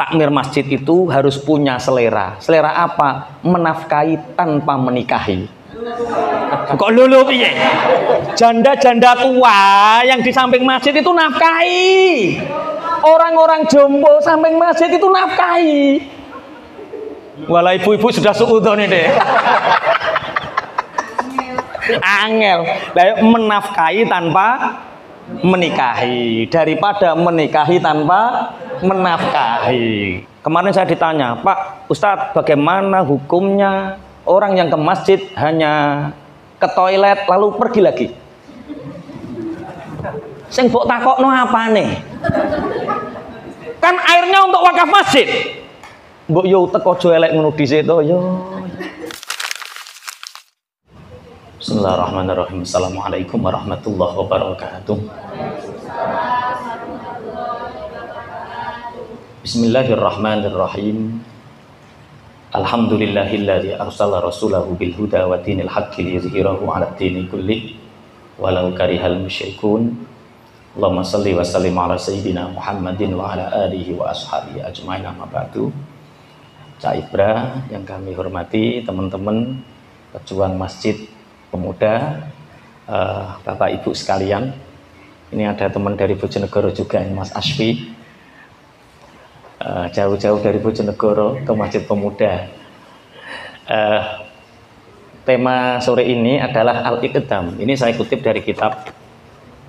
takmir masjid itu harus punya selera. Selera apa? Menafkahi tanpa menikahi. Kok lulu piye? Janda-janda tua yang di samping masjid itu nafkahi. Orang-orang jombo samping masjid itu nafkahi. Walau ibu-ibu sudah suudzon ini deh. Angel. Menafkahi tanpa menikahi daripada menikahi tanpa menafkahi. Kemarin saya ditanya, Pak Ustadz, bagaimana hukumnya orang yang ke masjid hanya ke toilet lalu pergi lagi? Sing mbok takokno apane? Kan airnya untuk wakaf masjid. Mbok yo teko aja elek ngono dhisik to yo. Bismillahirrahmanirrahim. Assalamualaikum warahmatullahi wabarakatuh. Bismillahirrahmanirrahim. Alhamdulillahilladzi arsala rasulahu bil huda wa dinil haqqi liyuzhirahu 'ala dini kulli walau karihal musyrikun. Allahumma shalli wa sallim ala sayyidina Muhammadin wa ala alihi wa ashabihi ajmain, amma ba'du. Cak Ibra yang kami hormati, teman-teman pejuang masjid pemuda, Bapak Ibu sekalian. Ini ada teman dari Bojonegoro juga, Mas Asfi. Jauh-jauh dari Bojonegoro ke Masjid Pemuda. Tema sore ini adalah Al-Iqdam. Ini saya kutip dari kitab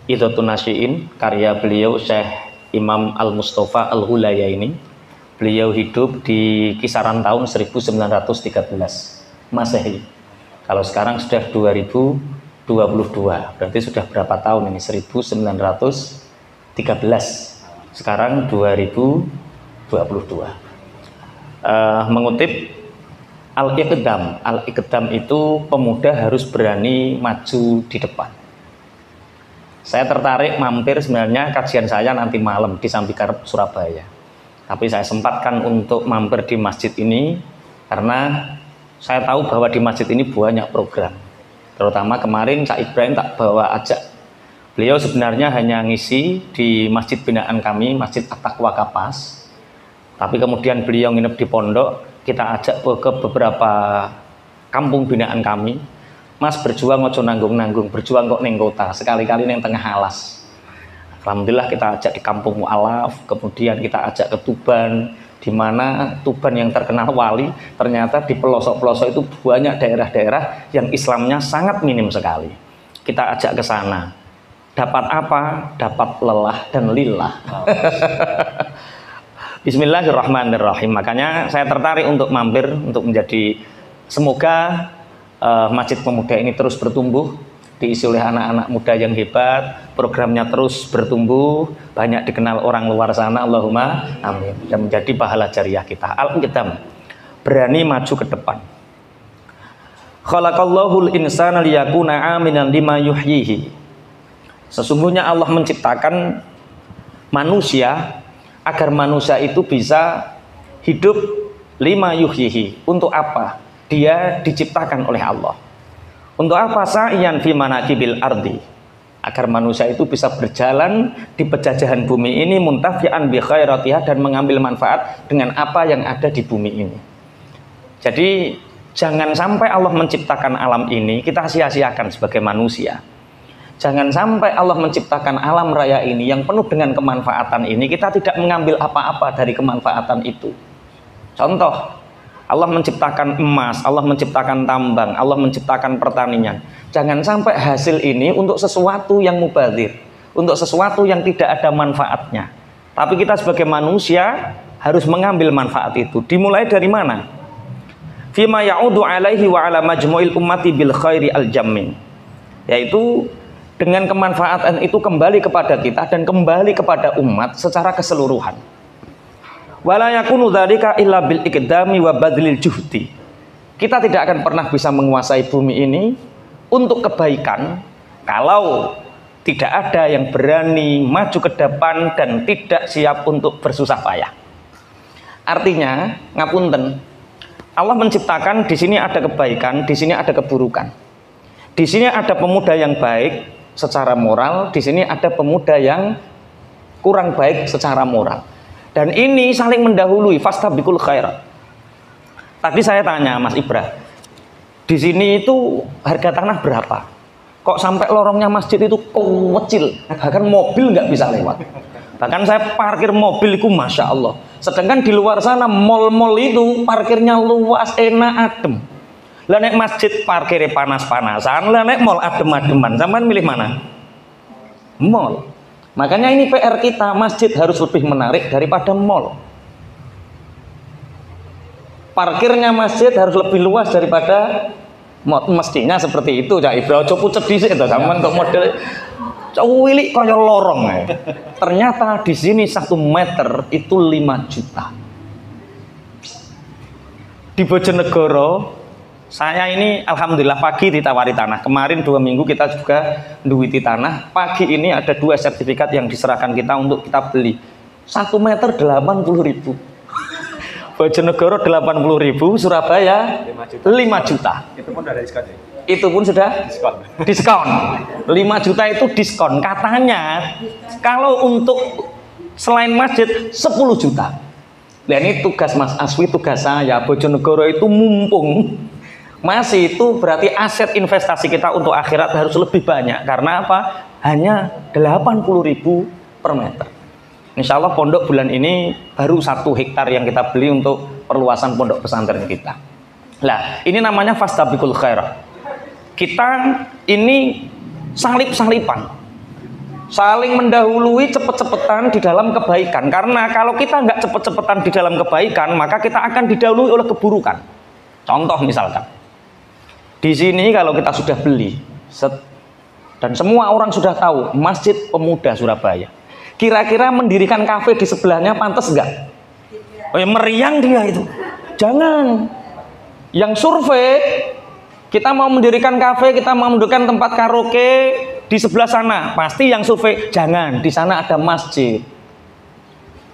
Idhatun Nasyiin, karya beliau Syekh Imam Al-Mustafa Al-Hulayaini. Beliau hidup di kisaran tahun 1913 Masehi. Kalau sekarang sudah 2022, berarti sudah berapa tahun ini? 1913. Sekarang 2022. Mengutip Al-Iqdam. Al-Iqdam itu pemuda harus berani maju di depan. Saya tertarik mampir, sebenarnya kajian saya nanti malam di Sambikar Surabaya. Tapi saya sempatkan untuk mampir di masjid ini karena saya tahu bahwa di masjid ini banyak program. Terutama kemarin Cak Ibrahim tak bawa ajak. Beliau sebenarnya hanya ngisi di masjid binaan kami, Masjid At-Taqwa Kapas. Tapi kemudian beliau nginep di pondok, kita ajak ke beberapa kampung binaan kami. Mas, berjuang ojo nanggung-nanggung, berjuang kok neng kota, sekali-kali neng tengah alas. Alhamdulillah kita ajak di Kampung Mu'alaf, kemudian kita ajak ke Tuban, di mana Tuban yang terkenal wali, ternyata di pelosok-pelosok itu banyak daerah-daerah yang Islamnya sangat minim sekali. Kita ajak ke sana. Dapat apa? Dapat lelah dan lillah. Bismillahirrahmanirrahim. Makanya saya tertarik untuk mampir, untuk menjadi, semoga Masjid Pemuda ini terus bertumbuh, diisi oleh anak-anak muda yang hebat, programnya terus bertumbuh, banyak dikenal orang luar sana, Allahumma amin, dan menjadi pahala jariah kita. Al-Iqdam, berani maju ke depan. Khalaqallahul insana liyakuna aminan lima yuhyihi. Sesungguhnya Allah menciptakan manusia agar manusia itu bisa hidup lima yuhyihi. Untuk apa? Dia diciptakan oleh Allah. Untuk apa? Sa'iyan fi manakibil ardi, agar manusia itu bisa berjalan di pejajahan bumi ini, muntafi'an bi khairatiha, dan mengambil manfaat dengan apa yang ada di bumi ini. Jadi jangan sampai Allah menciptakan alam ini kita sia-siakan sebagai manusia. Jangan sampai Allah menciptakan alam raya ini yang penuh dengan kemanfaatan ini, kita tidak mengambil apa-apa dari kemanfaatan itu. Contoh, Allah menciptakan emas, Allah menciptakan tambang, Allah menciptakan pertanian. Jangan sampai hasil ini untuk sesuatu yang mubadzir, untuk sesuatu yang tidak ada manfaatnya. Tapi kita sebagai manusia harus mengambil manfaat itu. Dimulai dari mana? Fima ya'udu alaihi wa ala majmu'il ummati bil khairi al-jammin. Yaitu dengan kemanfaatan itu kembali kepada kita dan kembali kepada umat secara keseluruhan. Wala yakunu dzalika illa bil iqdami wa badlil juhdi. Kita tidak akan pernah bisa menguasai bumi ini untuk kebaikan kalau tidak ada yang berani maju ke depan dan tidak siap untuk bersusah payah. Artinya, ngapunten, Allah menciptakan di sini ada kebaikan, di sini ada keburukan. Di sini ada pemuda yang baik secara moral, di sini ada pemuda yang kurang baik secara moral. Dan ini saling mendahului, fastabiqul khairat. Tadi saya tanya Mas Ibra, di sini itu harga tanah berapa? Kok sampai lorongnya masjid itu kecil, bahkan mobil nggak bisa lewat. Bahkan saya parkir mobil itu Masya Allah. Sedangkan di luar sana mall-mall itu parkirnya luas, enak, adem. Lah nek masjid parkirnya panas-panasan, lah nek mall adem-ademan. Sampean milih mana? Mall. Makanya ini PR kita, masjid harus lebih menarik daripada mall. Parkirnya masjid harus lebih luas daripada mall. Mestinya seperti itu, Cak Ibra. Coba pucet dhisik to sampean kok model cuwilik kaya lorong. Ternyata di sini 1 meter itu 5 juta. Di Bojonegoro saya ini alhamdulillah pagi ditawari tanah. Kemarin 2 minggu kita juga duwiti tanah. Pagi ini ada 2 sertifikat yang diserahkan kita untuk kita beli. 1 meter 80.000. Bojonegoro 80.000, Surabaya 5 juta. Itu pun ada diskon ya? Itu pun sudah diskon. 5 juta itu diskon. Katanya kalau untuk selain masjid 10 juta. Dan ini tugas Mas Aswi, tugas saya. Bojonegoro itu mumpung masih, itu berarti aset investasi kita untuk akhirat harus lebih banyak. Karena apa? Hanya 80.000 per meter. Insya Allah pondok bulan ini baru 1 hektar yang kita beli untuk perluasan pondok pesantren kita. Nah, ini namanya fastabiqul khairat. Kita ini salip-salipan, saling mendahului, cepet-cepetan di dalam kebaikan. Karena kalau kita nggak cepet-cepetan di dalam kebaikan, maka kita akan didahului oleh keburukan. Contoh misalkan, di sini kalau kita sudah beli, dan semua orang sudah tahu, Masjid Pemuda Surabaya. Kira-kira mendirikan kafe di sebelahnya pantas nggak? Oh ya, meriang dia itu. Jangan. Yang survei, kita mau mendirikan kafe, kita mau mendirikan tempat karaoke di sebelah sana, pasti yang survei jangan, di sana ada masjid.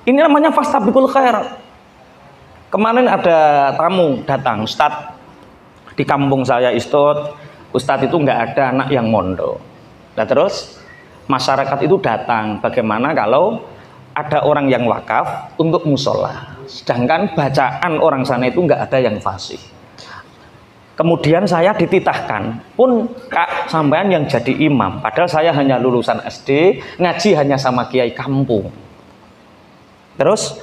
Ini namanya fastabiqul khairat. Kemarin ada tamu datang, Ustadz, di kampung saya Ustadz itu nggak ada anak yang mondok. Nah terus masyarakat itu datang, bagaimana kalau ada orang yang wakaf untuk musola, sedangkan bacaan orang sana itu nggak ada yang fasih. Kemudian saya dititahkan, pun Kak sampean yang jadi imam, padahal saya hanya lulusan SD, ngaji hanya sama kiai kampung. Terus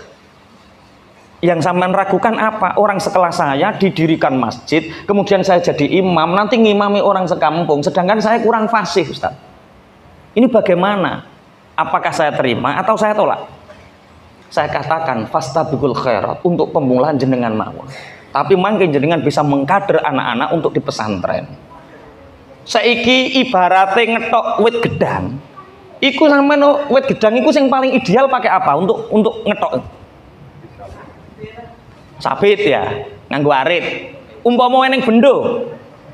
yang sampean ragukan apa? Orang sekelas saya didirikan masjid, kemudian saya jadi imam, nanti ngimami orang sekampung, sedangkan saya kurang fasih, Ustaz. Ini bagaimana? Apakah saya terima atau saya tolak? Saya katakan fastabiqul khairat, untuk pemula jenengan mawon. Tapi mungkin jenengan bisa mengkader anak-anak untuk di pesantren. Saiki ibaratnya ngetok wit gedang. Iku sampean wit gedang iku yang paling ideal pakai apa untuk ngetok? Sabit ya, nganggo arit. Umpama eneng bendo,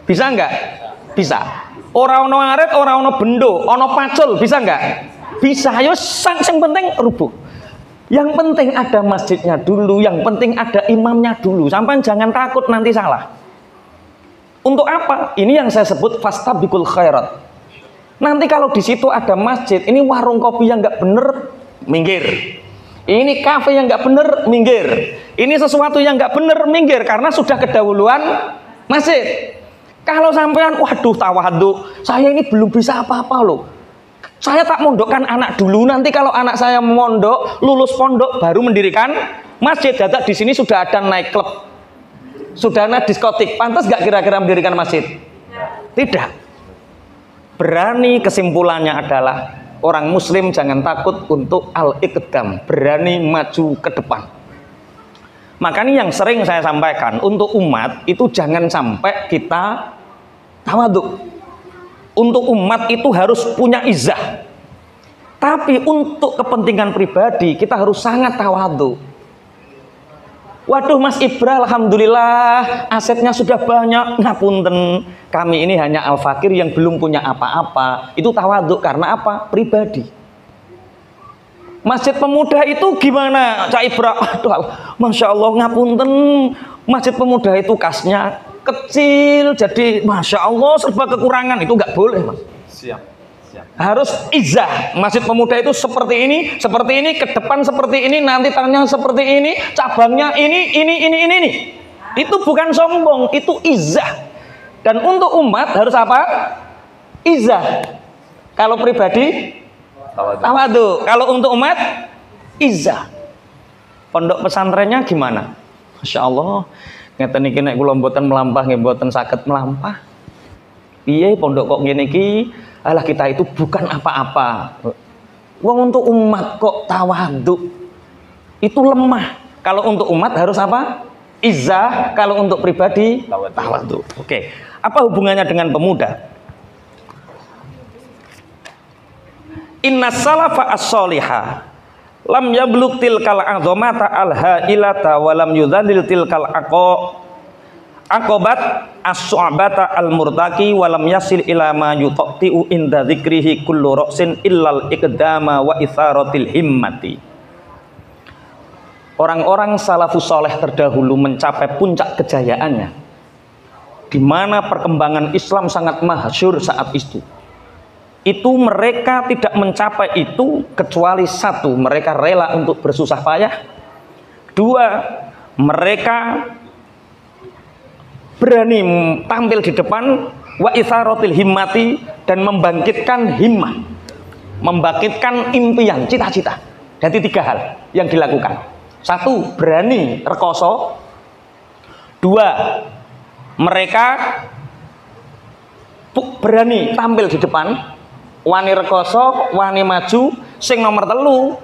bisa enggak? Bisa. Ora ono arit, ora ono bendo, ono pacul, bisa enggak? Bisa. Ayo sing penting rubuh. Yang penting ada masjidnya dulu, yang penting ada imamnya dulu. Sampai jangan takut nanti salah. Untuk apa? Ini yang saya sebut fastabiqul khairat. Nanti kalau di situ ada masjid, ini warung kopi yang nggak bener, minggir. Ini kafe yang nggak bener, minggir. Ini sesuatu yang nggak bener, minggir, karena sudah kedahuluan masjid. Kalau sampean, waduh tawadhu, saya ini belum bisa apa-apa loh. Saya tak mondokkan anak dulu, nanti kalau anak saya mondok, lulus pondok, baru mendirikan masjid. Dadak di sini sudah ada night club, sudah ada diskotik. Pantas gak kira-kira mendirikan masjid? Tidak. Berani, kesimpulannya adalah orang muslim jangan takut untuk al-iqdam, berani maju ke depan. Makanya yang sering saya sampaikan, untuk umat itu jangan sampai kita tawadhu. Untuk umat itu harus punya izah. Tapi untuk kepentingan pribadi kita harus sangat tawadhu. Waduh Mas Ibra, alhamdulillah asetnya sudah banyak. Ngapunten, kami ini hanya al-fakir yang belum punya apa-apa. Itu tawadhu karena apa? Pribadi. Masjid Pemuda itu gimana Cak Ibra? Aduh, Masya Allah, ngapunten, Masjid Pemuda itu kasnya kecil, jadi Masya Allah serba kekurangan, itu nggak boleh Mas. Siap, siap. harus izah. Masjid Pemuda itu seperti ini, ke depan seperti ini, nanti tangannya seperti ini, cabangnya ini. Itu bukan sombong, itu izah. Dan untuk umat harus apa? Izah. Kalau pribadi tawadu. Kalau untuk umat izah. Pondok pesantrennya gimana? Masya Allah, ngeten iki nek kula mboten melampah nggih mboten saged melampah. Piye pondok kok ngene iki? Alah kita itu bukan apa-apa. Wong untuk umat kok tawadhu. Itu lemah. Kalau untuk umat harus apa? Izzah. Kalau untuk pribadi tawadhu. Oke. Apa hubungannya dengan pemuda? Inna salafa as-solihah lam yablugh tilkal azamata al-hailata wa lam yudhallil tilkal aqabat as-su'bata al-murtaqi wa lam yasil ila ma yutaqtiu inda dzikrihi kullu ra'sin illal iqdama wa itharatil himmati. Orang-orang salafus saleh terdahulu mencapai puncak kejayaannya, di mana perkembangan Islam sangat masyhur saat itu mereka tidak mencapai itu kecuali satu, mereka rela untuk bersusah payah. Dua, mereka berani tampil di depan, wa itsaratil himmati, dan membangkitkan himmah, membangkitkan impian, cita-cita. Jadi 3 hal yang dilakukan. 1, berani rekoso. 2, mereka berani tampil di depan, wani rekoso, wani maju. Sing nomor 3,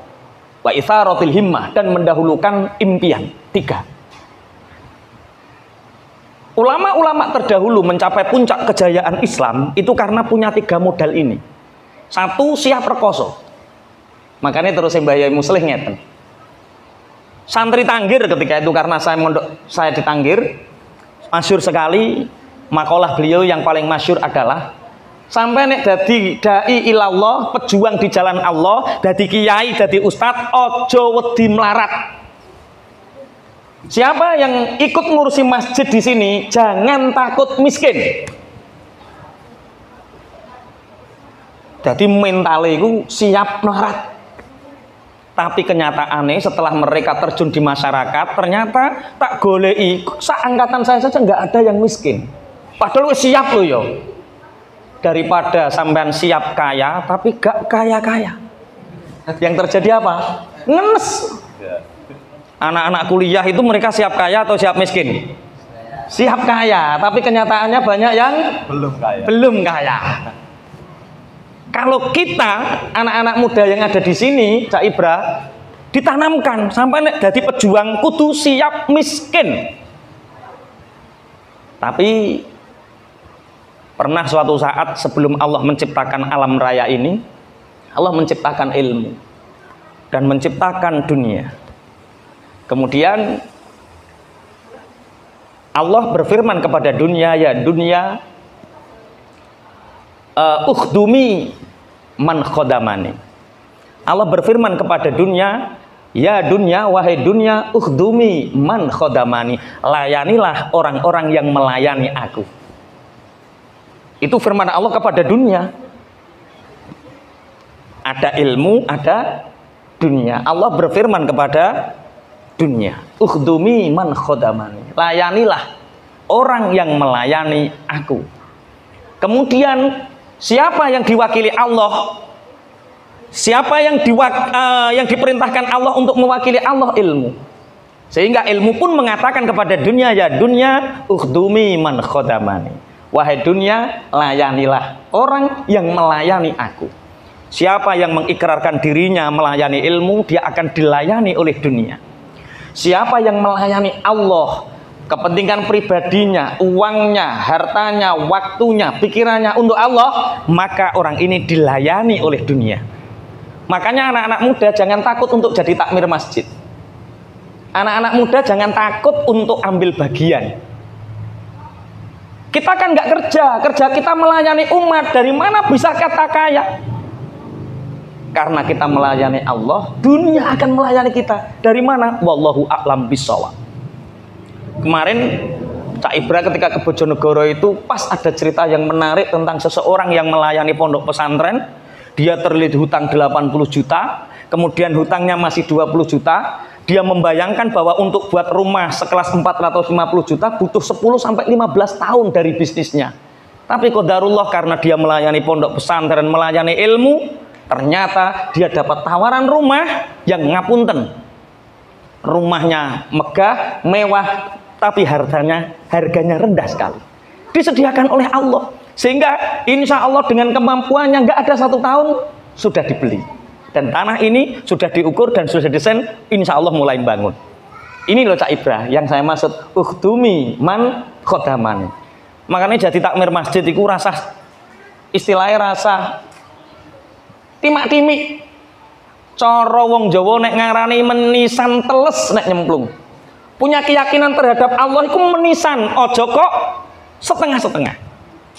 wa itsaratil himmah, dan mendahulukan impian. 3. Ulama-ulama terdahulu mencapai puncak kejayaan Islam itu karena punya 3 modal ini. 1, siap rekoso. Makanya terus Mbah Yai Muslih ngeten. Santri Tanggir ketika itu, karena saya di Tanggir, masyhur sekali makalah beliau yang paling masyhur adalah sampai nek dadi dai ilallah, pejuang di jalan Allah, dadi kiai, dadi ustadz, ojo wedi melarat. Siapa yang ikut ngurusi masjid di sini, jangan takut miskin. Jadi mentalnya itu siap melarat. Tapi kenyataannya setelah mereka terjun di masyarakat, ternyata tak golei, seangkatan saya saja nggak ada yang miskin. Padahal siap loh yo. Daripada sampean siap kaya tapi gak kaya-kaya. Yang terjadi apa? Ngenes. Anak-anak kuliah itu mereka siap kaya atau siap miskin? Siap kaya, tapi kenyataannya banyak yang belum kaya. Kalau kita anak-anak muda yang ada di sini, Cak Ibra, ditanamkan sampai jadi pejuang kudu siap miskin. Tapi pernah suatu saat sebelum Allah menciptakan alam raya ini, Allah menciptakan ilmu dan menciptakan dunia. Kemudian Allah berfirman kepada dunia, ya dunia, ukhdumi man khodamani. Allah berfirman kepada dunia, ya dunia, wahai dunia, ukhdumi man khodamani, layanilah orang-orang yang melayani aku. Itu firman Allah kepada dunia. Ada ilmu, ada dunia. Allah berfirman kepada dunia, ukhdumi man khodamani, layanilah orang yang melayani aku. Kemudian siapa yang diwakili Allah? Siapa yang diperintahkan Allah untuk mewakili Allah? Ilmu. Sehingga ilmu pun mengatakan kepada dunia, ya dunia, ukhdumi man khodamani, wahai dunia, layanilah orang yang melayani aku. Siapa yang mengikrarkan dirinya melayani ilmu, dia akan dilayani oleh dunia. Siapa yang melayani Allah, kepentingan pribadinya, uangnya, hartanya, waktunya, pikirannya untuk Allah, maka orang ini dilayani oleh dunia. Makanya anak-anak muda jangan takut untuk jadi takmir masjid. Anak-anak muda jangan takut untuk ambil bagian. Kita kan nggak kerja kita melayani umat. Dari mana bisa kata kaya? Karena kita melayani Allah, dunia akan melayani kita. Dari mana? Wallahu a'lam bishawab. Kemarin Cak Ibra ketika ke Bojonegoro itu pas ada cerita yang menarik tentang seseorang yang melayani pondok pesantren. dia terlilit hutang 80 juta, kemudian hutangnya masih 20 juta, dia membayangkan bahwa untuk buat rumah sekelas 450 juta butuh 10 sampai 15 tahun dari bisnisnya. Tapi qadarullah karena dia melayani pondok pesantren, melayani ilmu, ternyata dia dapat tawaran rumah yang ngapunten. Rumahnya megah, mewah, tapi harganya rendah sekali. Disediakan oleh Allah. Sehingga insya Allah dengan kemampuannya nggak ada 1 tahun sudah dibeli. Dan tanah ini sudah diukur dan sudah desain, insya Allah mulai bangun. Ini loh Cak Ibra yang saya maksud ukhdumi man khodaman. Makanya jadi takmir masjid itu rasa istilahnya rasa timak-timik. Cara wong Jawa nek ngarani menisan teles nek nyemplung. Punya keyakinan terhadap Allah itu menisan, ojo kok setengah-setengah.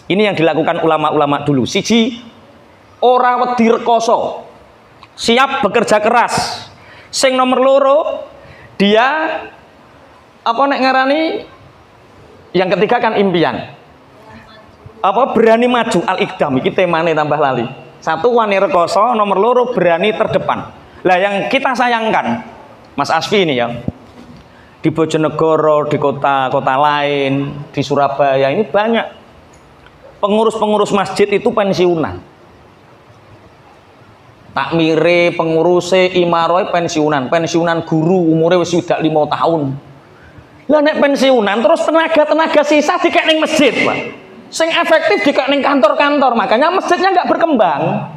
Ini yang dilakukan ulama-ulama dulu. Siji, ora wedi rekoso, siap bekerja keras. Sing nomor loro, dia apa nek ngarani, yang ketiga kan impian. Apa berani maju, al-iqdam, iki temane tambah lali. Satu, wani rekoso, nomor loro berani terdepan. Lah yang kita sayangkan, Mas Asfi ini ya, di Bojonegoro, di kota-kota lain, di Surabaya ini banyak pengurus-pengurus masjid itu pensiunan. Takmire, pengurusnya, imaroy pensiunan guru umurnya wis sudah 5 tahun. Lah nek pensiunan terus tenaga sisa dikek ning masjid, Pak. Sing efektif dikek ning kantor-kantor, makanya masjidnya nggak berkembang.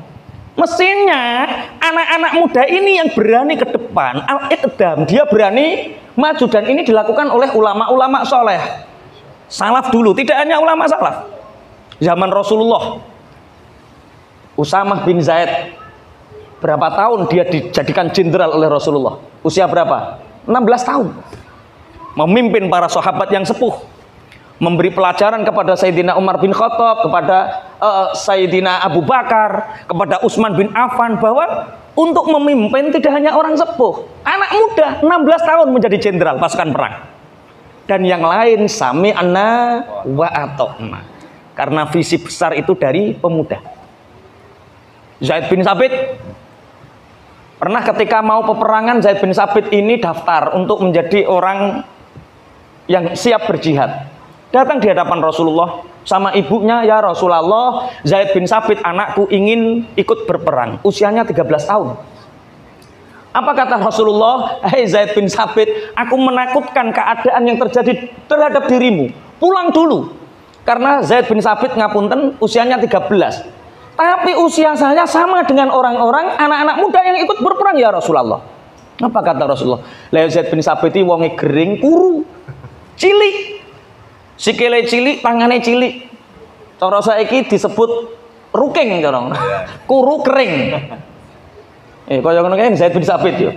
Mestinya anak-anak muda ini yang berani ke depan, al-iqdam, dia berani maju, dan ini dilakukan oleh ulama-ulama soleh salaf dulu, tidak hanya ulama salaf. Zaman Rasulullah, Usamah bin Zaid, berapa tahun dia dijadikan jenderal oleh Rasulullah? Usia berapa? 16 tahun. Memimpin para sahabat yang sepuh, memberi pelajaran kepada Sayyidina Umar bin Khattab, kepada Sayyidina Abu Bakar, kepada Utsman bin Affan, bahwa untuk memimpin tidak hanya orang sepuh, anak muda 16 tahun menjadi jenderal pasukan perang. Dan yang lain sami'na wa ata'na. Karena visi besar itu dari pemuda. Zaid bin Sabit pernah ketika mau peperangan, Zaid bin Sabit ini daftar untuk menjadi orang yang siap berjihad. Datang di hadapan Rasulullah sama ibunya, ya Rasulullah, Zaid bin Sabit anakku ingin ikut berperang, usianya 13 tahun. Apa kata Rasulullah? Hei Zaid bin Sabit, aku menakutkan keadaan yang terjadi terhadap dirimu, pulang dulu. Karena Zaid bin Sabit ngapunten usianya 13. Tapi usia saya sama dengan orang-orang anak-anak muda yang ikut berperang ya Rasulullah. Apa kata Rasulullah? Lah Zaid bin Sabit iki wonge gering, kuru, cilik. Sikile cilik, tangane cilik. Cara saiki disebut ruking cara. Kuru kering. Kaya ngono kae Zaid bin Sabit yo.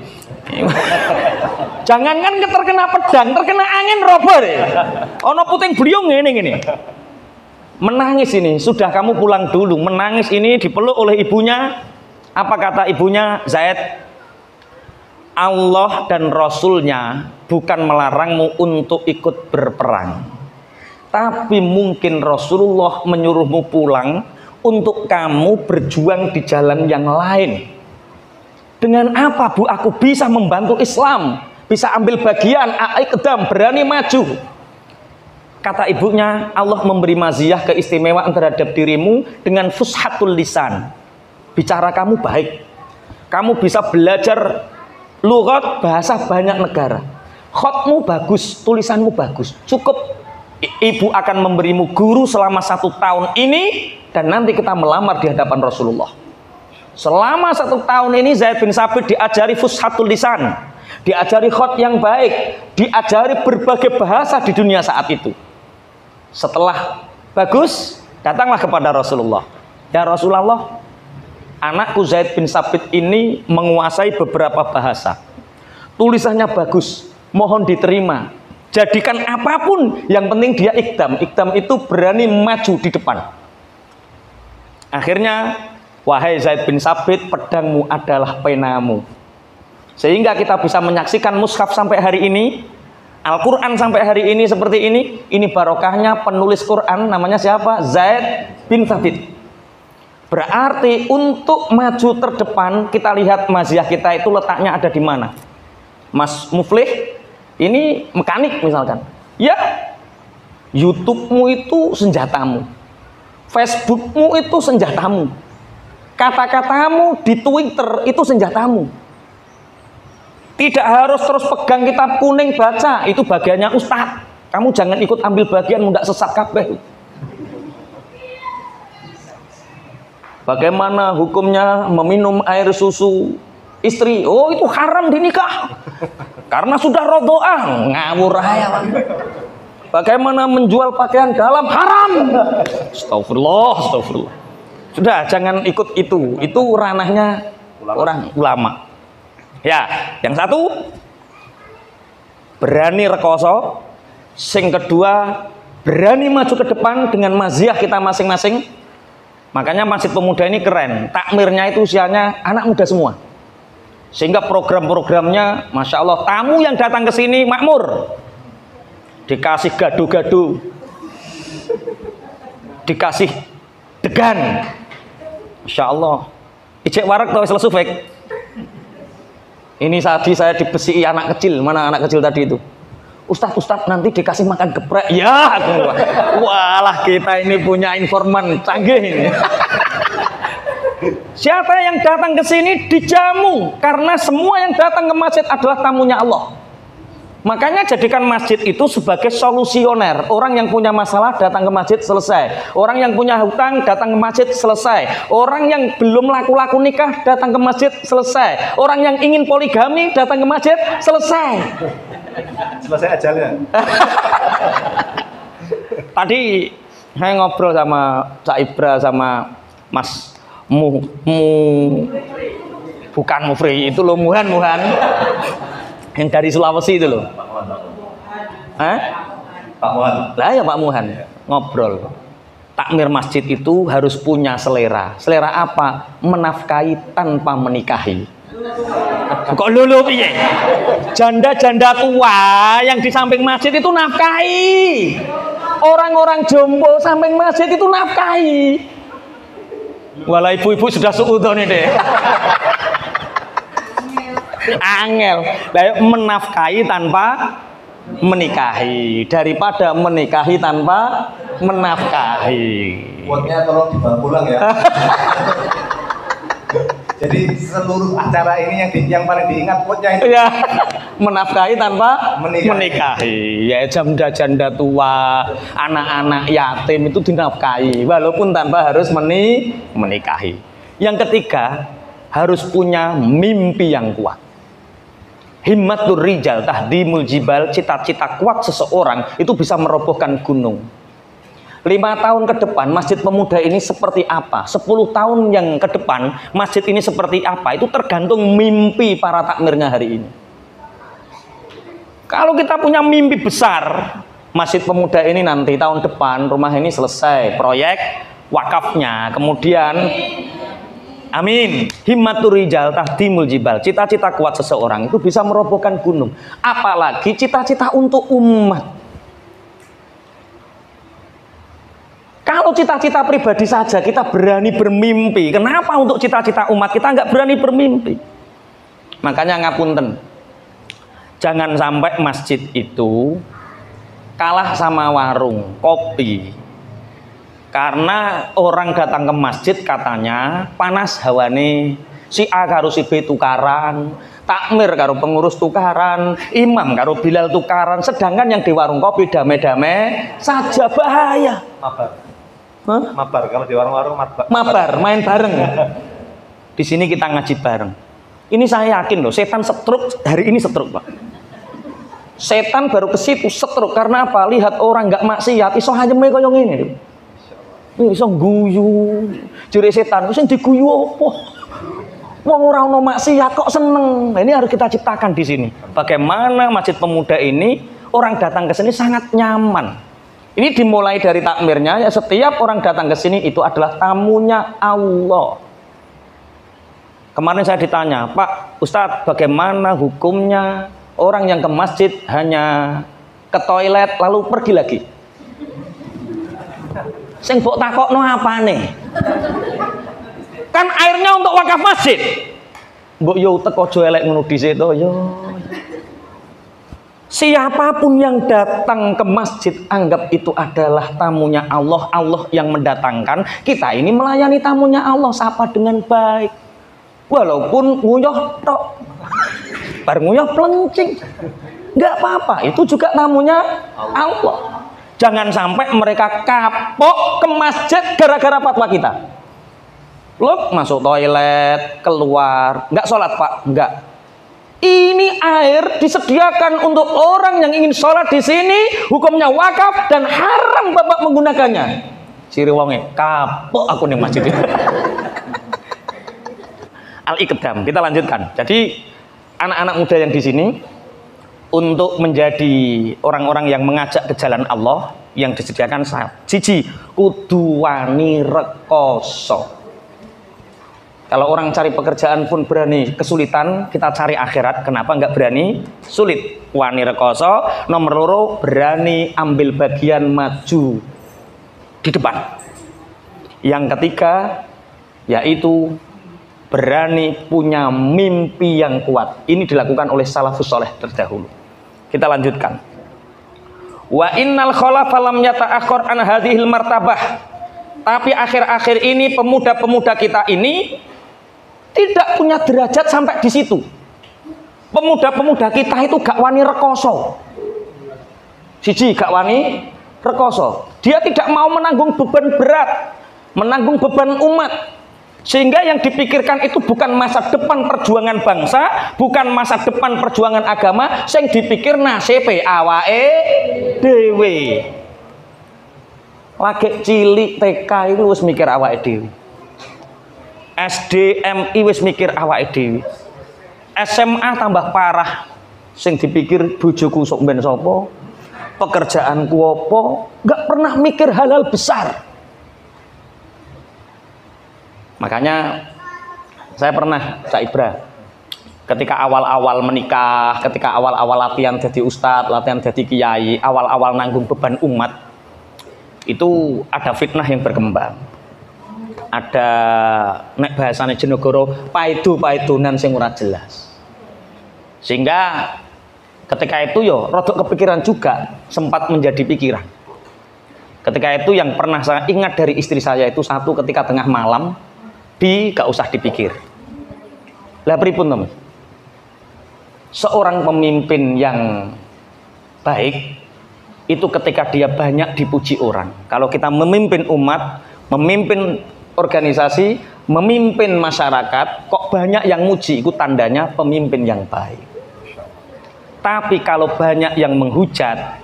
Jangankan terkena pedang, terkena angin robo deh. Ono puting beliung ngene. Menangis ini, sudah kamu pulang dulu. Menangis ini dipeluk oleh ibunya. Apa kata ibunya? Zaid, Allah dan Rasulnya bukan melarangmu untuk ikut berperang, tapi mungkin Rasulullah menyuruhmu pulang untuk kamu berjuang di jalan yang lain. Dengan apa Bu aku bisa membantu Islam, bisa ambil bagian, iqdam, berani maju. Kata ibunya, Allah memberi maziyah keistimewaan terhadap dirimu dengan fushatul lisan. Bicara kamu baik. Kamu bisa belajar lughat bahasa banyak negara. Khotmu bagus, tulisanmu bagus. Cukup ibu akan memberimu guru selama 1 tahun ini, dan nanti kita melamar di hadapan Rasulullah. Selama 1 tahun ini Zaid bin Sabit diajari fushatul lisan, diajari khot yang baik, diajari berbagai bahasa di dunia saat itu. Setelah bagus, datanglah kepada Rasulullah. Ya Rasulullah, anakku Zaid bin Sabit ini menguasai beberapa bahasa. Tulisannya bagus, mohon diterima. Jadikan apapun, yang penting dia iqdam. Iqdam itu berani maju di depan. Akhirnya, wahai Zaid bin Sabit, pedangmu adalah penamu. Sehingga kita bisa menyaksikan mushaf sampai hari ini, Al-Quran sampai hari ini seperti ini barokahnya penulis Quran namanya siapa? Zaid bin Thabit. Berarti untuk maju terdepan, kita lihat maziah kita itu letaknya ada di mana. Mas Muflih ini mekanik misalkan, ya YouTube-mu itu senjatamu, Facebook-mu itu senjatamu, kata-katamu di Twitter itu senjatamu. Tidak harus terus pegang kitab kuning baca, itu bagiannya ustadz. Kamu jangan ikut ambil bagian, mudah sesat kabeh. Bagaimana hukumnya meminum air susu istri? Oh, itu haram dinikah. Karena sudah rodoah, ngawur aja. Bagaimana menjual pakaian dalam? Haram. Astagfirullah, astagfirullah. Sudah, jangan ikut itu. Itu ranahnya orang ulama. Ya, yang satu berani rekoso, sing kedua berani maju ke depan dengan maziah kita masing-masing. Makanya Masjid Pemuda ini keren, takmirnya itu usianya anak muda semua, sehingga program-programnya Masya Allah, tamu yang datang ke sini makmur, dikasih gado-gado, dikasih degan, Masya Allah. Ijek warak tau selesai. Ini tadi saya dibesi anak kecil, mana anak kecil tadi itu? Ustadz nanti dikasih makan geprek. Ya, walah kita ini punya informan canggih ini. Siapa yang datang ke sini dijamu, karena semua yang datang ke masjid adalah tamunya Allah. Makanya jadikan masjid itu sebagai solusioner. Orang yang punya masalah datang ke masjid selesai. Orang yang punya hutang datang ke masjid selesai. Orang yang belum laku-laku nikah datang ke masjid selesai. Orang yang ingin poligami datang ke masjid selesai. Selesai ajalnya. Tadi saya ngobrol sama Cak Ibra sama Mas bukan Mufri, itu loh Muhan yang dari Sulawesi itu loh. Hah? Pak Muhan. Lah ya Pak Muhan ngobrol. Takmir masjid itu harus punya selera. Selera apa? Menafkahi tanpa menikahi. Kok lulu piye? Janda-janda tua yang di samping masjid itu nafkahi. Orang-orang jompo samping masjid itu nafkahi. Walau ibu-ibu sudah suudon ini deh. Angel, menafkahi tanpa menikahi daripada menikahi tanpa menafkahi. Quote-nya tolong dibawa pulang ya. Jadi seluruh acara ini yang paling diingat quote-nya itu. Ya, menafkahi tanpa menikahi. Ya, janda-janda tua, anak-anak yatim itu dinafkahi walaupun tanpa harus menikahi. Yang ketiga, harus punya mimpi yang kuat. Himmatur rijal tahdimul jibal, cita-cita kuat seseorang itu bisa merobohkan gunung. 5 tahun ke depan Masjid Pemuda ini seperti apa? 10 tahun yang ke depan masjid ini seperti apa? Itu tergantung mimpi para takmirnya hari ini. Kalau kita punya mimpi besar, Masjid Pemuda ini nanti tahun depan rumah ini selesai proyek wakafnya, kemudian amin. Himmatur rijal tahdimul jibal, cita-cita kuat seseorang itu bisa merobohkan gunung. Apalagi cita-cita untuk umat. Kalau cita-cita pribadi saja kita berani bermimpi, kenapa untuk cita-cita umat kita nggak berani bermimpi? Makanya ngapunten, jangan sampai masjid itu kalah sama warung kopi. Karena orang datang ke masjid katanya panas hawane, si A karo si B tukaran, takmir karo pengurus tukaran, imam karo Bilal tukaran, sedangkan yang di warung kopi damai-damai saja, bahaya. Mabar, kalau di warung-warung mabar, main bareng. Di sini kita ngaji bareng. Ini saya yakin loh, setan setruk hari ini setruk, Pak. Setan baru ke situ setruk karena apa? Lihat orang nggak maksiat, iso hanyeme koyo ngene. Iso guyu. Jere setan, sing diguyu apa? Wong ora ono maksiat kok seneng. Nah, ini harus kita ciptakan di sini. Bagaimana Masjid Pemuda ini orang datang ke sini sangat nyaman. Ini dimulai dari takmirnya, ya setiap orang datang ke sini itu adalah tamunya Allah. Kemarin saya ditanya, Pak Ustadz, bagaimana hukumnya orang yang ke masjid hanya ke toilet lalu pergi lagi? Sing mbok takokno apane? Kan airnya untuk wakaf masjid. Mbok yo teko aja elek ngono dhisik to yo. Siapapun yang datang ke masjid anggap itu adalah tamunya Allah, Allah yang mendatangkan. Kita ini melayani tamunya Allah, sapa dengan baik. Walaupun nguyuh tok. Bar nguyuh plencing. Enggak apa-apa, itu juga tamunya Allah. Jangan sampai mereka kapok ke masjid gara-gara fatwa kita. Loh, masuk toilet, keluar, enggak sholat Pak, enggak. Ini air disediakan untuk orang yang ingin sholat di sini, hukumnya wakaf dan haram Bapak menggunakannya. Siri wonge, kapok aku nih masjid. Al-Iqdam, kita lanjutkan. Jadi anak-anak muda yang di sini untuk menjadi orang-orang yang mengajak ke jalan Allah yang disediakan siji kudu wani rekoso. Kalau orang cari pekerjaan pun berani kesulitan, kita cari akhirat. Kenapa nggak berani? Sulit. Wani rekoso. Nomor loro, berani ambil bagian maju di depan. Yang ketiga, yaitu berani punya mimpi yang kuat. Ini dilakukan oleh salafus soleh terdahulu. Kita lanjutkan. Wa innal khalafa lam yata'akhkhar an hadhil martabah. Tapi akhir-akhir ini pemuda-pemuda kita ini tidak punya derajat sampai di situ. Pemuda-pemuda kita itu gak wani rekoso. Siji gak wani rekoso. Dia tidak mau menanggung beban berat, menanggung beban umat. Sehingga yang dipikirkan itu bukan masa depan perjuangan bangsa, bukan masa depan perjuangan agama, sing dipikir nasibe awake dhewe. Lagi cilik TK itu wis mikir awake dhewe. SD, MI wis mikir awake dhewe. SMA tambah parah. Sing dipikir bojoku sok ben sapa? Pekerjaanku apa? Enggak pernah mikir hal-hal besar. Makanya saya pernah Cak Ibra ketika awal-awal menikah, ketika awal-awal latihan jadi ustadz, latihan jadi kiai, awal-awal nanggung beban umat, itu ada fitnah yang berkembang. Ada nek bahasane Jenegoro paidu-paidunan sing ora jelas. Sehingga ketika itu yo rodok kepikiran juga, sempat menjadi pikiran. Ketika itu yang pernah saya ingat dari istri saya itu satu, ketika tengah malam gak usah dipikir. Lah pripun teman? Seorang pemimpin yang baik itu ketika dia banyak dipuji orang. Kalau kita memimpin umat, memimpin organisasi, memimpin masyarakat, kok banyak yang muji, itu tandanya pemimpin yang baik. Tapi kalau banyak yang menghujat,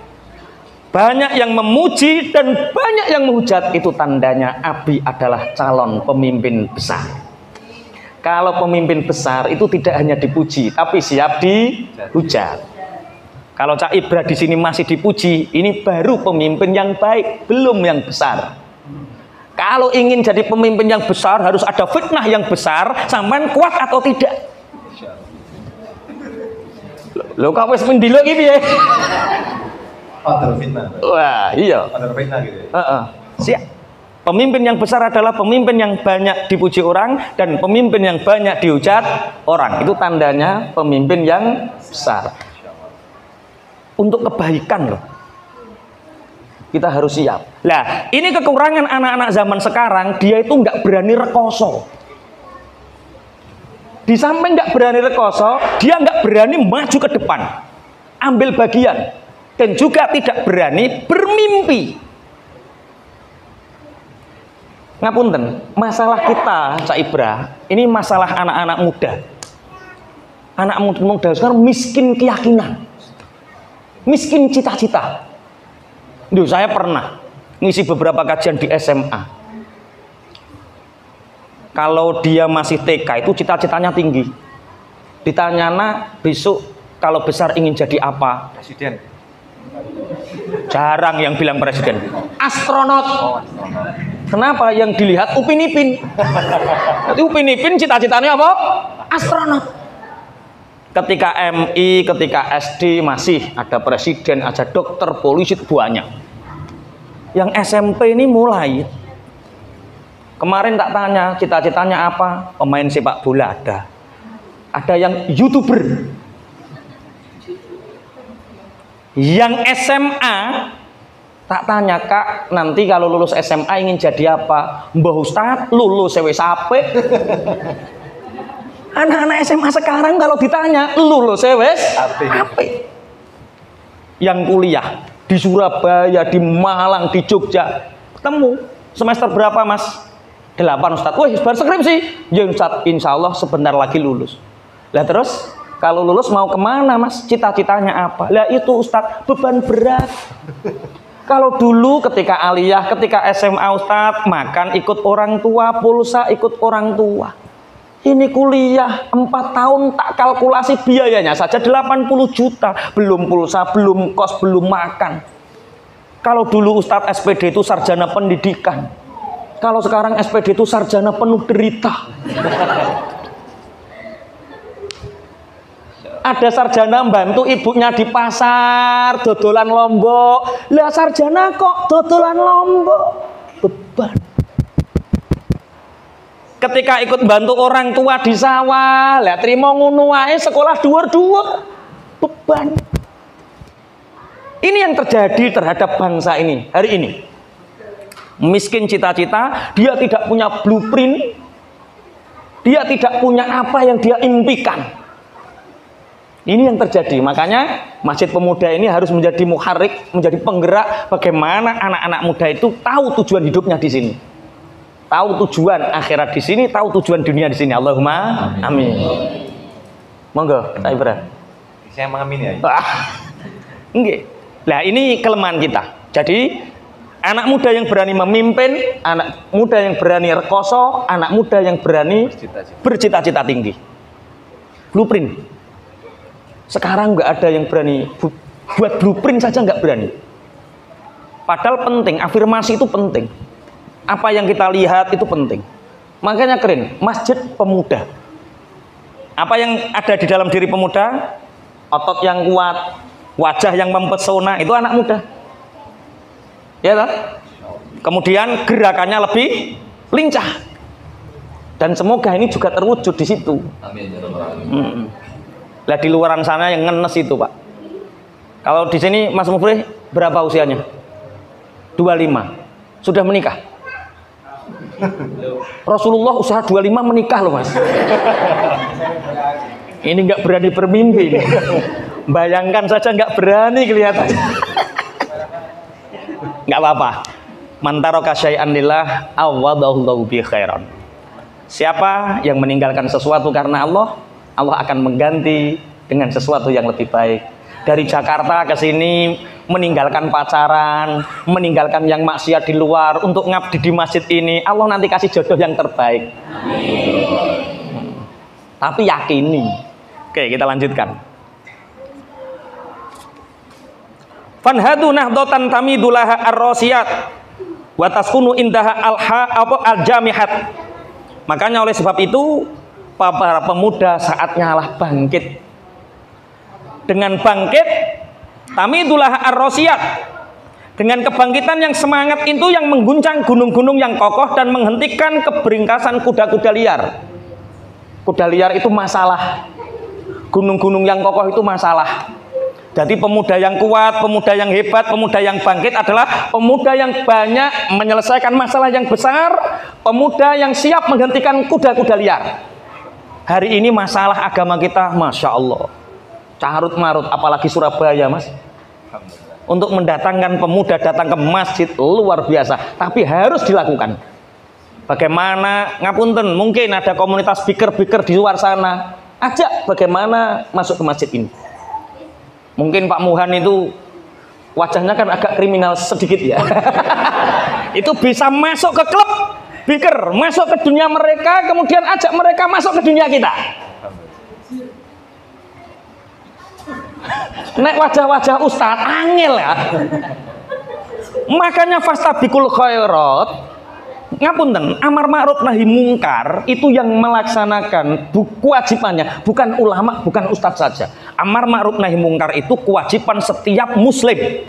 banyak yang memuji dan banyak yang menghujat, itu tandanya Abi adalah calon pemimpin besar. Kalau pemimpin besar itu tidak hanya dipuji, tapi siap dihujat. Kalau Cak Ibra di sini masih dipuji, ini baru pemimpin yang baik, belum yang besar. Kalau ingin jadi pemimpin yang besar, harus ada fitnah yang besar, sampean kuat atau tidak? Lho kok wis mendilo iki piye? Ada fitnah. Wah, iya. Ada fitnah gitu. Siap. Pemimpin yang besar adalah pemimpin yang banyak dipuji orang dan pemimpin yang banyak dihujat orang. Itu tandanya pemimpin yang besar. Untuk kebaikan loh. Kita harus siap. Nah, ini kekurangan anak-anak zaman sekarang, dia itu nggak berani rekoso. Di samping nggak berani rekoso, dia nggak berani maju ke depan, ambil bagian. Dan juga tidak berani bermimpi. Ngapunten, masalah kita Cak Ibra, ini masalah anak-anak muda. Anak muda sekarang miskin keyakinan, miskin cita-cita. Duh, saya pernah ngisi beberapa kajian di SMA. Kalau dia masih TK itu cita-citanya tinggi. Ditanya, "Nak, besok kalau besar ingin jadi apa?" Presiden. Jarang yang bilang presiden. Astronot. Kenapa? Yang dilihat Upin Ipin. Upin Ipin cita-citanya apa? Astronot. Ketika MI, ketika SD masih ada presiden, ada dokter, polisi, banyak. Yang SMP ini mulai Kemarin tak tanya cita-citanya apa, pemain sepak bola ada yang YouTuber, yang SMA tak tanya, Kak, nanti kalau lulus SMA ingin jadi apa? Mbah Ustadz, lulus wis apik. Anak-anak SMA sekarang kalau ditanya lulus wis apik. Yang kuliah di Surabaya, di Malang, di Jogja, ketemu semester berapa Mas? 8 Ustadz. Wih, baru skripsi. Ya Ustadz, insya Allah sebentar lagi lulus. Lah terus kalau lulus mau kemana Mas? Cita-citanya apa? Lah itu Ustadz, beban berat. Kalau dulu ketika aliyah, ketika SMA Ustadz, makan ikut orang tua, pulsa ikut orang tua. Ini kuliah 4 tahun tak kalkulasi biayanya saja 80 juta. Belum pulsa, belum kos, belum makan. Kalau dulu Ustadz SPD itu sarjana pendidikan. Kalau sekarang SPD itu sarjana penuh derita. Ada sarjana bantu ibunya di pasar, dodolan lombok. Lah sarjana kok dodolan lombok? Beban. Ketika ikut bantu orang tua di sawah, lah terima ngono wae sekolah dhuwur-dhuwur. Beban. Ini yang terjadi terhadap bangsa ini hari ini. Miskin cita-cita, dia tidak punya blueprint, dia tidak punya apa yang dia impikan. Ini yang terjadi. Makanya Masjid Pemuda ini harus menjadi muharrik, menjadi penggerak bagaimana anak-anak muda itu tahu tujuan hidupnya di sini, tahu tujuan akhirat di sini, tahu tujuan dunia di sini. Allahumma amin. Monggo, saya berat. Saya mengamin ya. Enggak. Nah, ini kelemahan kita. Jadi anak muda yang berani memimpin, anak muda yang berani rekoso, anak muda yang berani bercita-cita tinggi. Blueprint. Sekarang nggak ada yang berani buat blueprint saja, nggak berani. Padahal penting, afirmasi itu penting. Apa yang kita lihat itu penting. Makanya keren, Masjid Pemuda. Apa yang ada di dalam diri pemuda? Otot yang kuat, wajah yang mempesona, itu anak muda. Ya kan? Kemudian gerakannya lebih lincah. Dan semoga ini juga terwujud di situ. Amin. Lah di luaran sana yang ngenes itu, Pak. Kalau di sini Mas Mufrih berapa usianya? 25. Sudah menikah? Rasulullah usaha 25 menikah loh, Mas. Ini nggak berani bermimpi. Bayangkan saja nggak berani kelihatan. Nggak apa-apa. Man taraka syai'an lillah awadahullahu bi khairan. Siapa yang meninggalkan sesuatu karena Allah, Allah akan mengganti dengan sesuatu yang lebih baik. Dari Jakarta ke sini meninggalkan pacaran, meninggalkan yang maksiat di luar untuk ngabdi di masjid ini, Allah nanti kasih jodoh yang terbaik. Tapi yakini. Oke, kita lanjutkan. Fanhadu nahdatan tamidulaha ar-rasiyat wa taskunu indaha al-jamihat. Makanya oleh sebab itu para pemuda saatnya lah bangkit. Dengan bangkit tamidulaha ar-rasiyat, dengan kebangkitan yang semangat itu yang mengguncang gunung-gunung yang kokoh dan menghentikan keberingkasan kuda-kuda liar. Kuda liar itu masalah, gunung-gunung yang kokoh itu masalah. Jadi pemuda yang kuat, pemuda yang hebat, pemuda yang bangkit adalah pemuda yang banyak menyelesaikan masalah yang besar, pemuda yang siap menghentikan kuda-kuda liar. Hari ini masalah agama kita, Masya Allah, carut marut, apalagi Surabaya, Mas. Untuk mendatangkan pemuda datang ke masjid luar biasa, tapi harus dilakukan. Bagaimana, ngapunten, mungkin ada komunitas speaker-speaker di luar sana, ajak bagaimana masuk ke masjid ini. Mungkin Pak Muhan itu wajahnya kan agak kriminal sedikit ya. Itu bisa masuk ke klub speaker, masuk ke dunia mereka, kemudian ajak mereka masuk ke dunia kita. Nek wajah-wajah ustadz angel ya. Makanya fastabiqul khairat, ngapunten, amar ma'ruf nahi mungkar itu yang melaksanakan kewajibannya bukan ulama, bukan ustadz saja. Amar ma'ruf nahi mungkar itu kewajiban setiap muslim.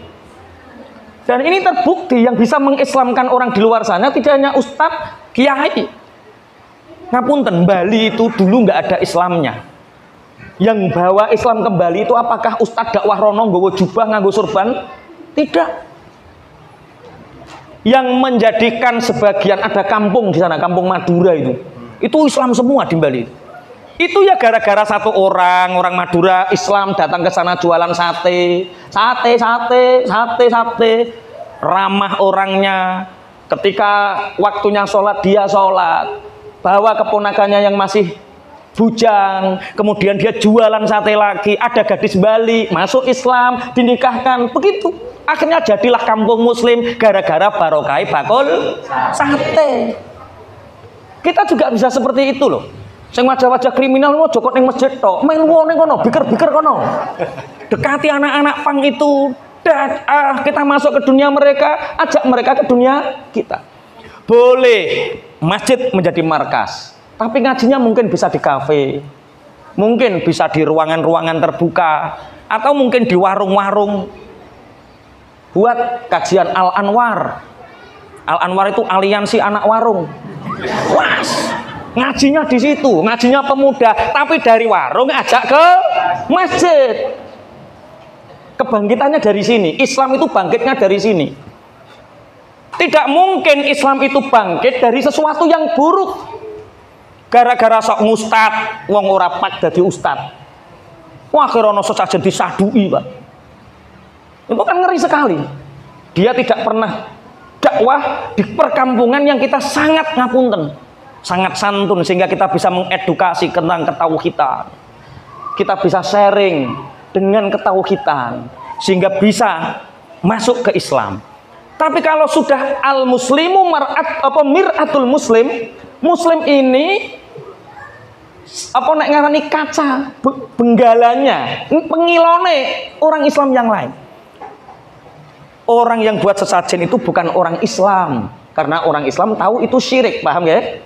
Dan ini terbukti yang bisa mengislamkan orang di luar sana tidak hanya ustadz, kiai. Ngapunten, Bali itu dulu nggak ada Islamnya. Yang bawa Islam ke Bali itu apakah ustadz dakwah rono nggawa jubah nganggo surban? Tidak. Yang menjadikan sebagian ada kampung di sana, kampung Madura itu Islam semua di Bali. Itu ya gara-gara satu orang Madura Islam datang ke sana jualan sate, ramah orangnya. Ketika waktunya sholat dia sholat, bawa keponakannya yang masih bujang, kemudian dia jualan sate lagi. Ada gadis Bali masuk Islam, dinikahkan, begitu. Akhirnya jadilah kampung Muslim gara-gara barokai bakul sate. Kita juga bisa seperti itu loh. Sing wajah-wajah kriminal mau jokot ning masjid tok, melu ning kono, biker-biker kono. Dekati anak-anak pang itu, kita masuk ke dunia mereka, ajak mereka ke dunia kita. Boleh masjid menjadi markas, tapi ngajinya mungkin bisa di kafe, mungkin bisa di ruangan-ruangan terbuka, atau mungkin di warung-warung. Buat kajian Al-Anwar. Al-Anwar itu aliansi anak warung. Was, ngajinya di situ, ngajinya pemuda, tapi dari warung ajak ke masjid. Kebangkitannya dari sini. Islam itu bangkitnya dari sini. Tidak mungkin Islam itu bangkit dari sesuatu yang buruk. Gara-gara sok ngustad, wong ora pak dadi ustad. Wah, kerono sesajen disadui, Pak. Itu kan ngeri sekali. Dia tidak pernah dakwah di perkampungan yang kita sangat ngapunten, sangat santun, sehingga kita bisa mengedukasi tentang ketauhidan. Kita bisa sharing dengan ketauhidan sehingga bisa masuk ke Islam. Tapi kalau sudah al-muslimu mir'atul muslim, muslim ini apa nek ngarani kaca benggalanya, pengilone orang Islam yang lain. Orang yang buat sesajen itu bukan orang Islam, karena orang Islam tahu itu syirik, paham ya?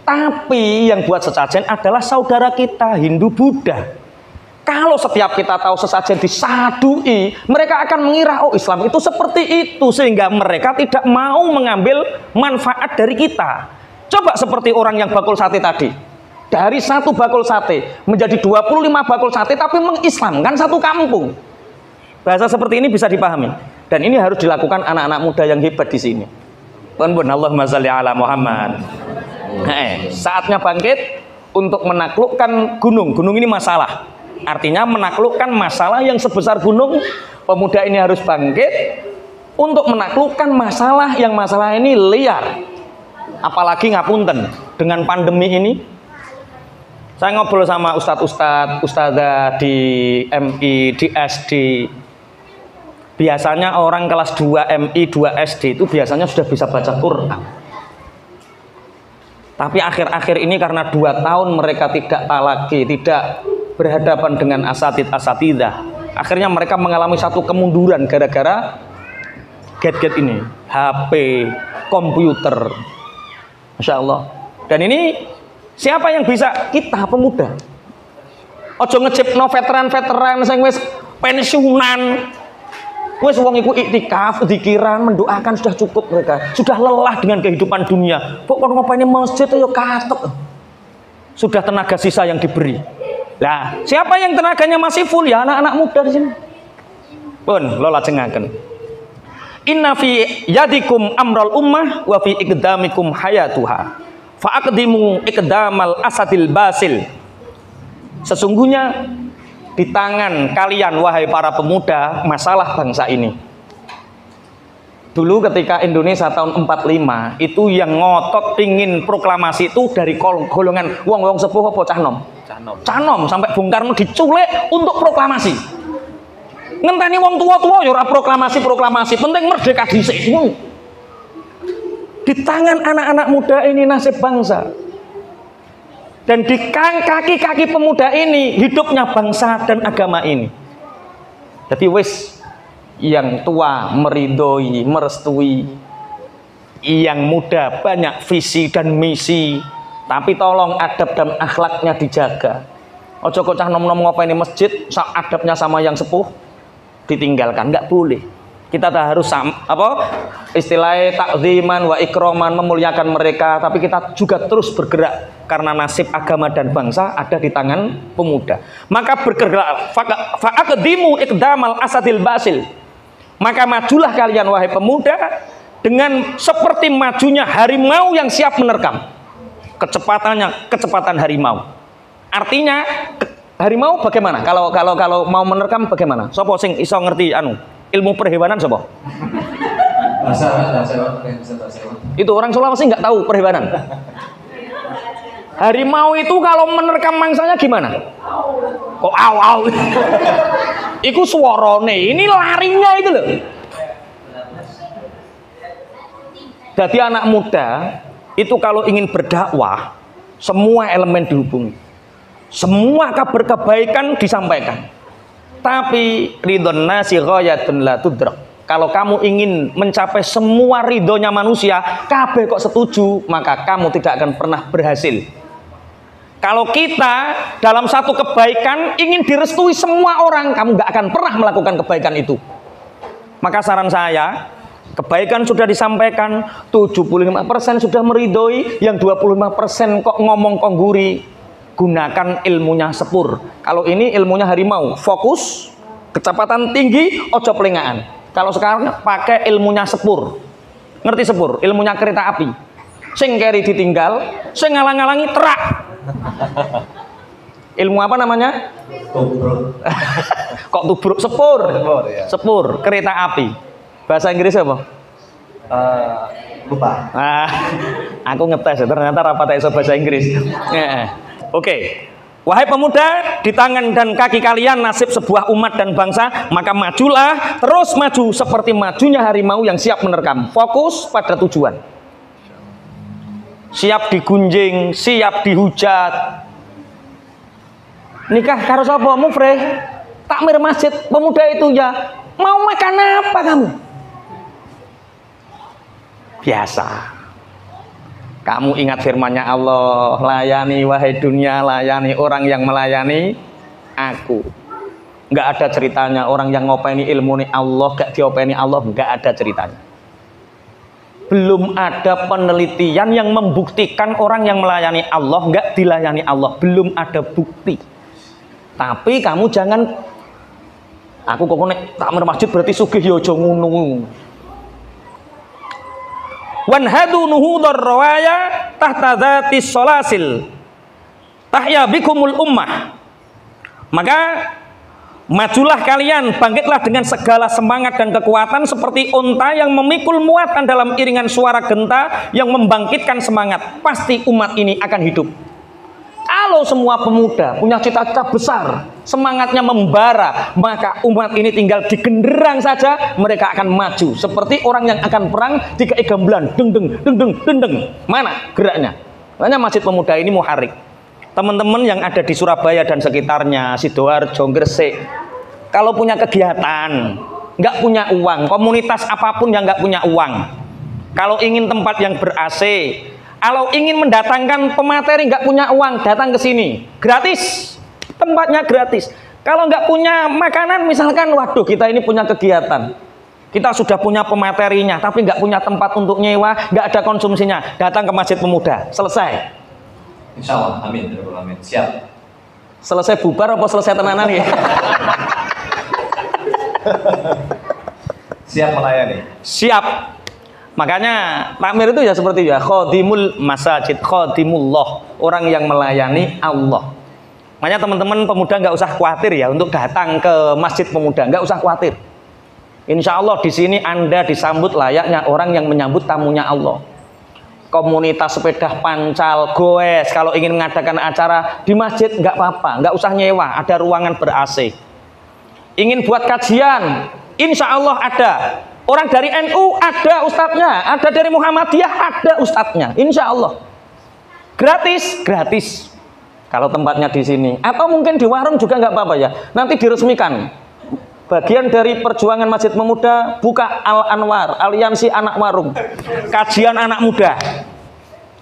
Tapi yang buat sesajen adalah saudara kita Hindu Buddha. Kalau setiap kita tahu sesajen disadui, mereka akan mengira oh Islam itu seperti itu, sehingga mereka tidak mau mengambil manfaat dari kita. Coba seperti orang yang bakul sate tadi, dari satu bakul sate menjadi 25 bakul sate, tapi mengislamkan satu kampung. Bahasa seperti ini bisa dipahami, dan ini harus dilakukan anak-anak muda yang hebat di sini. Allahumma shalli ala Muhammad. Saatnya bangkit untuk menaklukkan gunung. Gunung ini masalah. Artinya menaklukkan masalah yang sebesar gunung. Pemuda ini harus bangkit untuk menaklukkan masalah yang masalah ini liar. Apalagi ngapunten dengan pandemi ini. Saya ngobrol sama ustadzah di MI, di SD. Biasanya orang kelas 2 MI, 2 SD itu biasanya sudah bisa baca Quran. Tapi akhir-akhir ini karena 2 tahun mereka tidak talaki, tidak berhadapan dengan asatidah, akhirnya mereka mengalami satu kemunduran gara-gara gadget ini, HP, komputer. Masya Allah. Dan ini siapa yang bisa? Kita pemuda. Ojo ngecipno veteran-veteran sing wis pensiunan. Wes wong iku iktikaf, dzikiran, mendoakan sudah cukup mereka. Sudah lelah dengan kehidupan dunia. Kok kono ngopeni masjid yo katok. Sudah tenaga sisa yang diberi. Lah, siapa yang tenaganya masih full ya anak-anak muda di sini. Pun lo lajengaken. Inna fi yadikum amral ummah wa fi iqdamikum hayatuha. Fa aqdimu iqdamal asadil basil. Sesungguhnya di tangan kalian wahai para pemuda masalah bangsa ini. Dulu ketika Indonesia tahun 45 itu yang ngotot pingin proklamasi itu dari golongan wong-wong sepuh apa cah nom? Cah nom sampai Bung Karno diculik untuk proklamasi. Ngenteni wong tua-tua ya ora proklamasi, penting merdeka dhisik. Di tangan anak-anak muda ini nasib bangsa. Dan di kaki-kaki pemuda ini hidupnya bangsa dan agama ini. Jadi wis yang tua meridhoi, merestui. Yang muda banyak visi dan misi. Tapi tolong adab dan akhlaknya dijaga. Ojo kok cah nom-nom ngopeni masjid, adabnya sama yang sepuh ditinggalkan, nggak boleh. Kita harus istilahnya takziman wa ikroman, memuliakan mereka, tapi kita juga terus bergerak karena nasib agama dan bangsa ada di tangan pemuda. Maka bergerak fa'aqdimu iqdamal asadil basil. Maka majulah kalian wahai pemuda dengan seperti majunya harimau yang siap menerkam. Kecepatannya kecepatan harimau. Artinya harimau bagaimana? Kalau mau menerkam bagaimana? Sopo sing iso ngerti ilmu perhewanan sopo? Itu orang Sulawesi nggak tahu perhewanan. Harimau itu kalau menerkam mangsanya gimana? Kok au. Iku suarane, ini larinya itu loh. Jadi anak muda itu kalau ingin berdakwah, semua elemen dihubungi. Semua kabar kebaikan disampaikan. Tapi ridhon nasi ghayatun la tudrak. Kalau kamu ingin mencapai semua ridhonya manusia, kabeh kok setuju, maka kamu tidak akan pernah berhasil. Kalau kita dalam satu kebaikan ingin direstui semua orang, kamu gak akan pernah melakukan kebaikan itu. Maka saran saya, kebaikan sudah disampaikan, 75% sudah meridhoi, yang 25% kok ngomong kongguri. Gunakan ilmunya sepur. Kalau ini ilmunya harimau, fokus, kecepatan tinggi, ojo pelengahan. Kalau sekarang pakai ilmunya sepur. Ngerti sepur? Ilmunya kereta api. Sing keri ditinggal, sing ngalang-ngalangi terak. Ilmu apa namanya? Tubruk. Kok tubruk? Sepur. Ya. Sepur, kereta api. Bahasa Inggris apa? Lupa. Aku ngetes, ternyata rapat iso bahasa Inggris. Oke. Wahai pemuda, di tangan dan kaki kalian nasib sebuah umat dan bangsa, maka majulah, terus maju seperti majunya harimau yang siap menerkam. Fokus pada tujuan. Siap digunjing, siap dihujat. Nikah karo sapa mufreh? Takmir masjid, pemuda itu ya. Mau makan apa kamu? Biasa. Kamu ingat firman-Nya Allah, layani wahai dunia, layani orang yang melayani aku. Nggak ada ceritanya orang yang ngopeni ilmu nih Allah, gak diopeni Allah, nggak ada ceritanya. Belum ada penelitian yang membuktikan orang yang melayani Allah nggak dilayani Allah, belum ada bukti. Tapi kamu jangan, aku kok nek takmir masjid berarti sugih ya aja ngono. Wanhadu nuhudar rawaya tahta dzatis salasil tahya bikumul ummah. Maka majulah kalian, bangkitlah dengan segala semangat dan kekuatan seperti unta yang memikul muatan dalam iringan suara genta yang membangkitkan semangat. Pasti umat ini akan hidup. Kalau semua pemuda punya cita-cita besar, semangatnya membara, maka umat ini tinggal digenderang saja, mereka akan maju. Seperti orang yang akan perang, dikai gamelan, deng. Mana geraknya? Makanya Masjid Pemuda ini muharik. Teman-teman yang ada di Surabaya dan sekitarnya, Sidoarjo, Gresik, kalau punya kegiatan, nggak punya uang, komunitas apapun yang nggak punya uang, kalau ingin tempat yang ber-AC, kalau ingin mendatangkan pemateri nggak punya uang, datang ke sini, gratis, tempatnya gratis. Kalau nggak punya makanan, misalkan, waduh kita ini punya kegiatan, kita sudah punya pematerinya, tapi nggak punya tempat untuk nyewa, nggak ada konsumsinya, datang ke Masjid Pemuda, selesai. Insya Allah, amin, amin. Siap. Selesai bubar apa selesai tenanan ya? Siap melayani. Siap. Makanya takmir itu ya seperti itu ya, khadimul masajid, khadimullah, orang yang melayani Allah. Makanya teman-teman pemuda nggak usah khawatir ya untuk datang ke Masjid Pemuda, nggak usah khawatir. Insya Allah di sini Anda disambut layaknya orang yang menyambut tamunya Allah. Komunitas sepeda pancal, goes, kalau ingin mengadakan acara di masjid nggak apa-apa, nggak usah nyewa, ada ruangan ber-AC. Ingin buat kajian, insya Allah ada. Orang dari NU ada ustadznya, ada dari Muhammadiyah ada ustadznya, insya Allah. Gratis. Kalau tempatnya di sini, atau mungkin di warung juga nggak apa-apa ya. Nanti diresmikan. Bagian dari perjuangan Masjid Pemuda buka Al-Anwar, aliansi anak warung, kajian anak muda,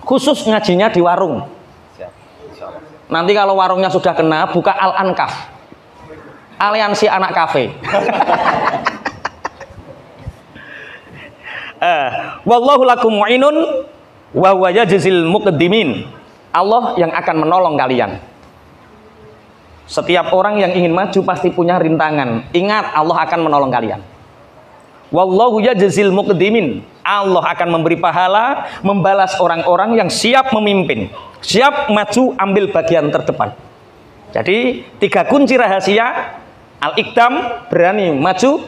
khusus ngajinya di warung. Nanti kalau warungnya sudah kena, buka Al-Ankaf, aliansi anak kafe. Wallahu lakum mu'inun wa huwa yajzil muqaddimin. Allah yang akan menolong kalian. Setiap orang yang ingin maju pasti punya rintangan. Ingat, Allah akan menolong kalian. Wallahu yajzil muqaddimin. Allah akan memberi pahala, membalas orang-orang yang siap memimpin, siap maju ambil bagian terdepan. Jadi 3 kunci rahasia: al-iqdam, berani maju,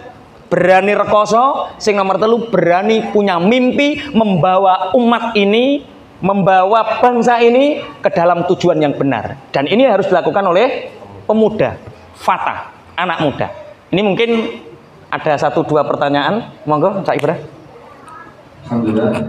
berani rekoso, sing nomor 3 berani punya mimpi membawa umat ini, membawa bangsa ini ke dalam tujuan yang benar. Dan ini harus dilakukan oleh pemuda, fata, anak muda. Ini mungkin ada 1-2 pertanyaan, monggo Cak Ibra. Alhamdulillah.